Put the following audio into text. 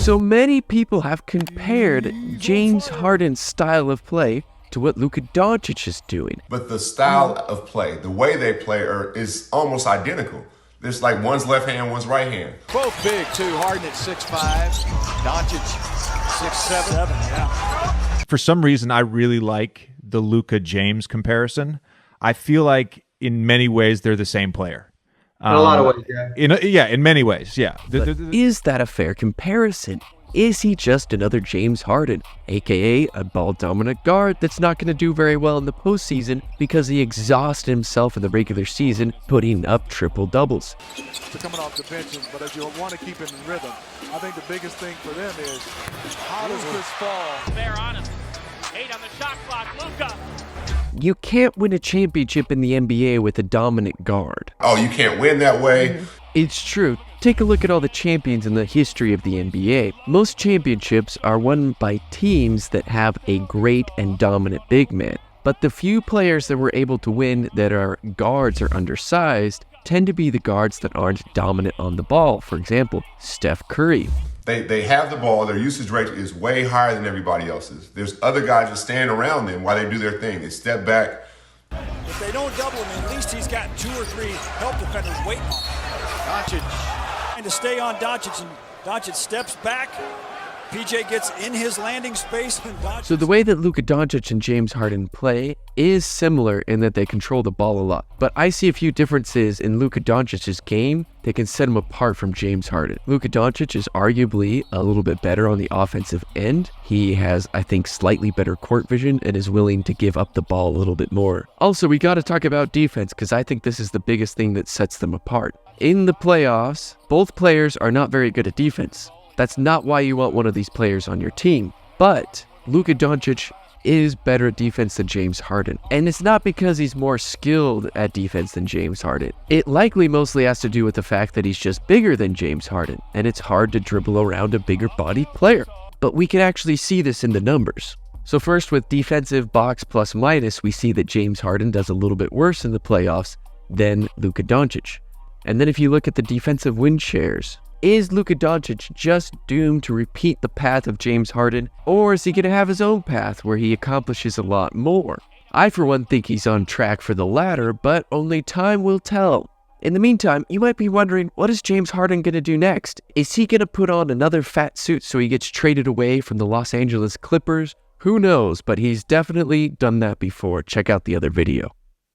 So many people have compared James Harden's style of play to what Luka Doncic is doing. But the style of play, the way they play is almost identical. There's like one's left hand, one's right hand. Both big too. Harden at 6'5", Doncic 6'7". Yeah. For some reason, I really like the Luka James comparison. I feel like in many ways they're the same player. In a lot of ways, yeah. In many ways, yeah. Is that a fair comparison? Is he just another James Harden, aka a ball-dominant guard that's not going to do very well in the postseason because he exhausted himself in the regular season putting up triple-doubles? They're coming off the bench, but if you want to keep him in rhythm, I think the biggest thing for them is how does this fall? Fair on him. 8 on the shot clock, Luka. You can't win a championship in the NBA with a dominant guard. Oh, you can't win that way? It's true. Take a look at all the champions in the history of the NBA. Most championships are won by teams that have a great and dominant big man. But the few players that were able to win that are guards or undersized tend to be the guards that aren't dominant on the ball. For example, Steph Curry. They have the ball. Their usage rate is way higher than everybody else's. There's other guys just standing around them while they do their thing. They step back. If they don't double him, at least he's got 2 or 3 help defenders waiting on him. Doncic, and to stay on Doncic, and Doncic steps back. PJ gets in his landing space. And Doncic... So the way that Luka Doncic and James Harden play is similar in that they control the ball a lot. But I see a few differences in Luka Doncic's game that can set him apart from James Harden. Luka Doncic is arguably a little bit better on the offensive end. He has, I think, slightly better court vision and is willing to give up the ball a little bit more. Also, we got to talk about defense because I think this is the biggest thing that sets them apart. In the playoffs, both players are not very good at defense. That's not why you want one of these players on your team. But Luka Doncic is better at defense than James Harden. And it's not because he's more skilled at defense than James Harden. It likely mostly has to do with the fact that he's just bigger than James Harden, and it's hard to dribble around a bigger bodied player. But we can actually see this in the numbers. So first, with defensive box plus minus, we see that James Harden does a little bit worse in the playoffs than Luka Doncic. And then if you look at the defensive win shares, is Luka Doncic just doomed to repeat the path of James Harden, or is he going to have his own path where he accomplishes a lot more? I, for one, think he's on track for the latter, but only time will tell. In the meantime, you might be wondering, what is James Harden going to do next? Is he going to put on another fat suit so he gets traded away from the Los Angeles Clippers? Who knows, but he's definitely done that before. Check out the other video.